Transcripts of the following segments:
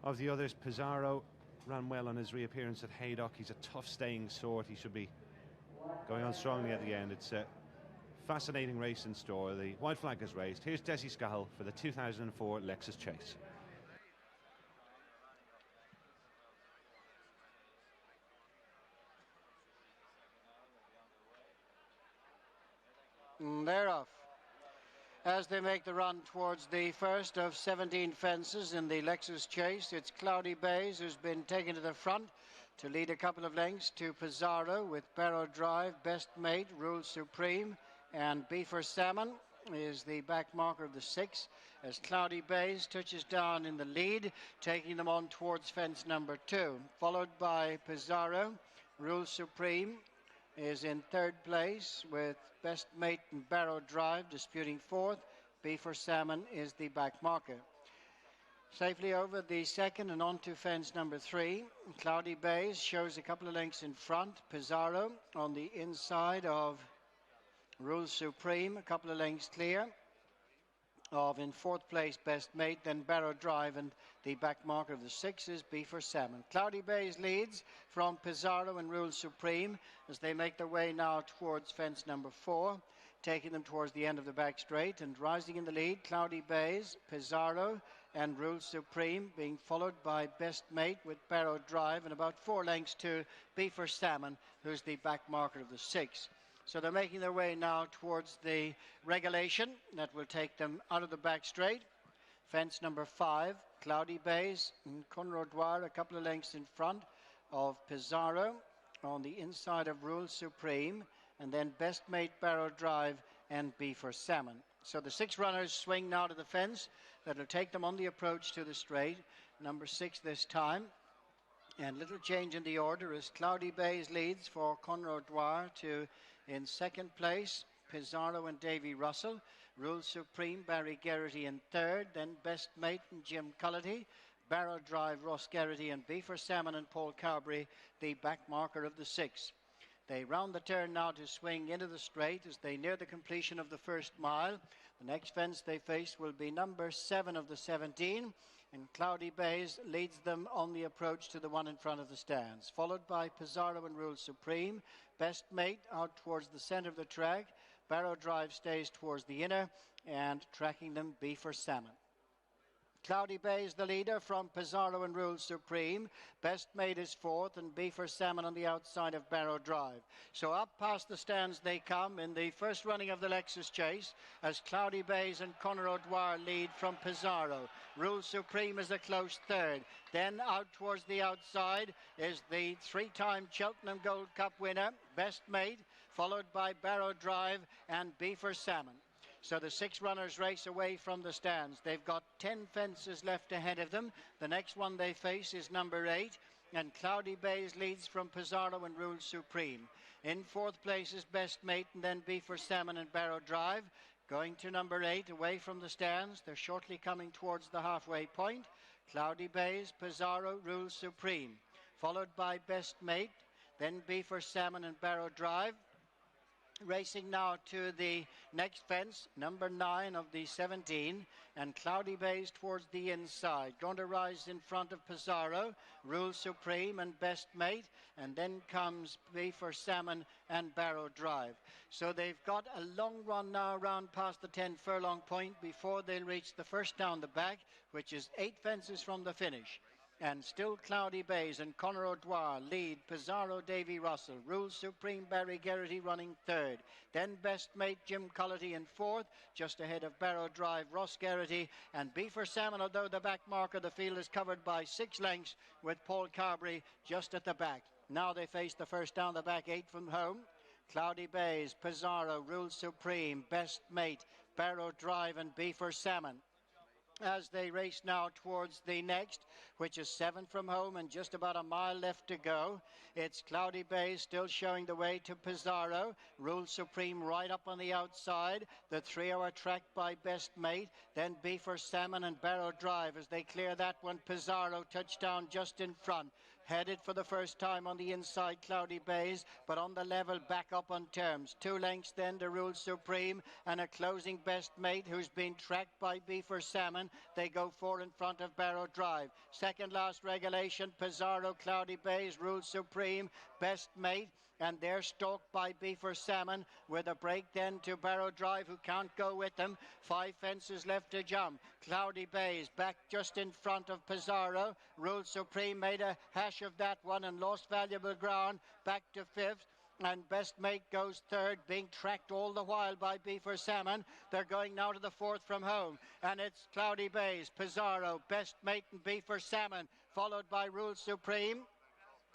Of the others, Pizarro ran well on his reappearance at Haydock. He's a tough staying sort. He should be going on strongly at the end. It's a fascinating race in store. The white flag is raised. Here's Desi Scahill for the 2004 Lexus Chase. They're off. As they make the run towards the first of 17 fences in the Lexus Chase, it's Cloudy Bays who's been taken to the front to lead a couple of lengths to Pizarro with Barrow Drive, Best Mate, Rule Supreme, and Beef Or Salmon is the back marker of the 6 as Cloudy Bays touches down in the lead, taking them on towards fence number 2, followed by Pizarro. Rule Supreme is in 3rd place with Best Mate and Barrow Drive disputing 4th. Beef Or Salmon is the back marker. Safely over the 2nd and on to fence number 3. Cloudy Bays shows a couple of lengths in front. Pizarro on the inside of Rule Supreme, a couple of lengths clear of in 4th place Best Mate, then Barrow Drive, and the back marker of the 6 is Beef Or Salmon. Cloudy Bays leads from Pizarro and Rule Supreme as they make their way now towards fence number 4, taking them towards the end of the back straight, and rising in the lead, Cloudy Bays, Pizarro and Rule Supreme, being followed by Best Mate with Barrow Drive, and about 4 lengths to Beef Or Salmon, who's the back marker of the 6. So they're making their way now towards the regulation that will take them out of the back straight. Fence number 5, Cloudy Bays and Conrodoir, a couple of lengths in front of Pizarro on the inside of Rule Supreme, and then Best Mate, Barrow Drive, and Beef Or Salmon. So the 6 runners swing now to the fence that will take them on the approach to the straight. Number 6 this time. And little change in the order as Cloudy Bays leads for Conrodoir to in 2nd place, Pizarro and Davy Russell. Rule Supreme, Barry Geraghty in 3rd. Then Best Mate and Jim Cullity. Barrow Drive, Ross Geraghty, and Beef Or Salmon and Paul Carberry, the back marker of the 6. They round the turn now to swing into the straight as they near the completion of the first mile. The next fence they face will be number 7 of the 17. And Cloudy Bays leads them on the approach to the one in front of the stands, followed by Pizarro and Rule Supreme. Best Mate out towards the center of the track. Barrow Drive stays towards the inner, and tracking them Beef Or Salmon. Cloudy Bays the leader from Pizarro and Rule Supreme. Best Mate is 4th, and Beef Or Salmon on the outside of Barrow Drive. So up past the stands they come in the first running of the Lexus Chase as Cloudy Bays and Conrodoir lead from Pizarro. Rule Supreme is a close 3rd. Then out towards the outside is the 3-time Cheltenham Gold Cup winner, Best Mate, followed by Barrow Drive and Beef Or Salmon. So the 6 runners race away from the stands. They've got 10 fences left ahead of them. The next one they face is number 8. And Cloudy Bays leads from Pizarro and Rule Supreme. In 4th place is Best Mate, and then Beef Or Salmon and Barrow Drive. Going to number 8, away from the stands. They're shortly coming towards the halfway point. Cloudy Bays, Pizarro, Rule Supreme. Followed by Best Mate, then Beef Or Salmon and Barrow Drive. Racing now to the next fence, number 9 of the 17, and Cloudy Bays towards the inside. Going to rise in front of Pizarro, Rule Supreme and Best Mate, and then comes Beef Or Salmon and Barrow Drive. So they've got a long run now round past the 10 furlong point before they'll reach the first down the back, which is 8 fences from the finish. And still Cloudy Bays and Conrodoir lead Pizarro, Davy Russell. Rule Supreme, Barry Geraghty running 3rd. Then Best Mate, Jim Cullity in 4th. Just ahead of Barrow Drive, Ross Geraghty. And Beef Or Salmon, although the back mark of the field is covered by 6 lengths, with Paul Carberry just at the back. Now they face the first down the back, 8 from home. Cloudy Bays, Pizarro, Rule Supreme, Best Mate, Barrow Drive and Beef Or Salmon. As they race now towards the next, which is 7 from home and just about a mile left to go. It's Cloudy Bays still showing the way to Pizarro. Rule Supreme right up on the outside. The trio are tracked by Best Mate. Then Beef Or Salmon and Barrow Drive as they clear that one. Pizarro touchdown just in front. Headed for the first time on the inside, Cloudy Bays, but on the level, back up on terms. 2 lengths then to Rule Supreme, and a closing best mate who's been tracked by Beef Or Salmon. They go 4 in front of Barrow Drive. Second last regulation, Pizarro, Cloudy Bays, Rule Supreme, best mate. And they're stalked by Beef Or Salmon, with a break then to Barrow Drive, who can't go with them. 5 fences left to jump. Cloudy Bays back just in front of Pizarro. Rule Supreme made a hash of that one and lost valuable ground, back to 5th. And best mate goes 3rd, being tracked all the while by Beef Or Salmon. They're going now to the 4th from home, and it's Cloudy Bays, Pizarro, best mate and Beef Or Salmon, followed by Rule Supreme.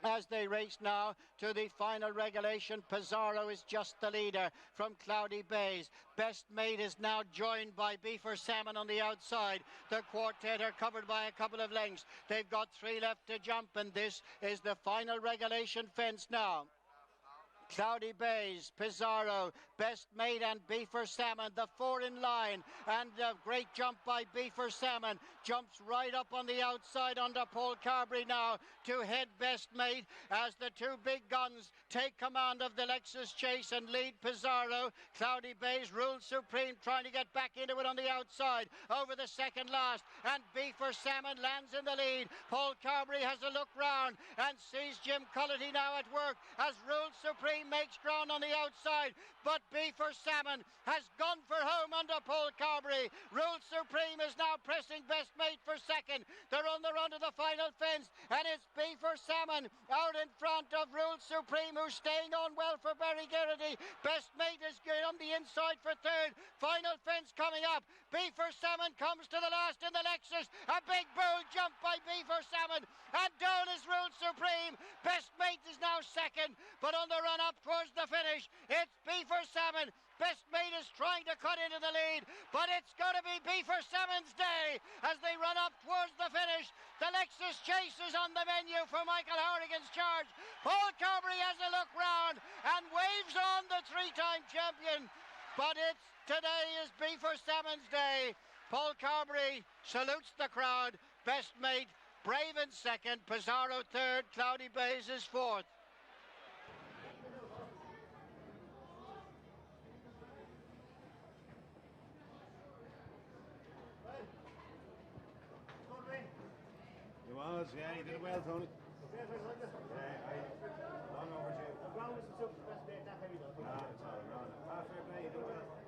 As they race now to the final regulation, Pizarro is just the leader from Cloudy Bays. Best mate is now joined by Beef Or Salmon on the outside. The quartet are covered by a couple of lengths. They've got 3 left to jump, and this is the final regulation fence now. Cloudy Bays, Pizarro, best mate and Beef Or Salmon, the 4 in line, and a great jump by Beef Or Salmon, jumps right up on the outside under Paul Carberry now to head best mate as the 2 big guns take command of the Lexus Chase and lead Pizarro. Cloudy Bays, Rule Supreme, trying to get back into it on the outside over the second last, and Beef Or Salmon lands in the lead. Paul Carberry has a look round and sees Jim Cullity now at work as Rule Supreme makes ground on the outside, but Beef Or Salmon has gone for home under Paul Carberry. Rule Supreme is now pressing best mate for second. They're on the run to the final fence, and it's Beef Or Salmon out in front of Rule Supreme, who's staying on well for Barry Garrity. Best mate is good on the inside for 3rd. Final fence coming up. Beef Or Salmon comes to the last in the Lexus. A big bold jump by Beef Or Salmon, and down is Rule Supreme. Best mate is now second, but on the run up towards the finish, it's Beef Or Salmon. Best mate is trying to cut into the lead, but it's going to be Beef Or Salmon's day as they run up towards the finish. The Lexus Chase is on the menu for Michael Harrigan's charge. Paul Carberry has a look round and waves on the 3-time champion, but today is Beef Or Salmon's day. Paul Carberry salutes the crowd. Best mate, Brave in second, Pizarro 3rd, Cloudy Bays is 4th. He was, yeah, he did it well, Tony. Long overdue. The ground was the best day that heavy though. It's all right. Fair play, you did well.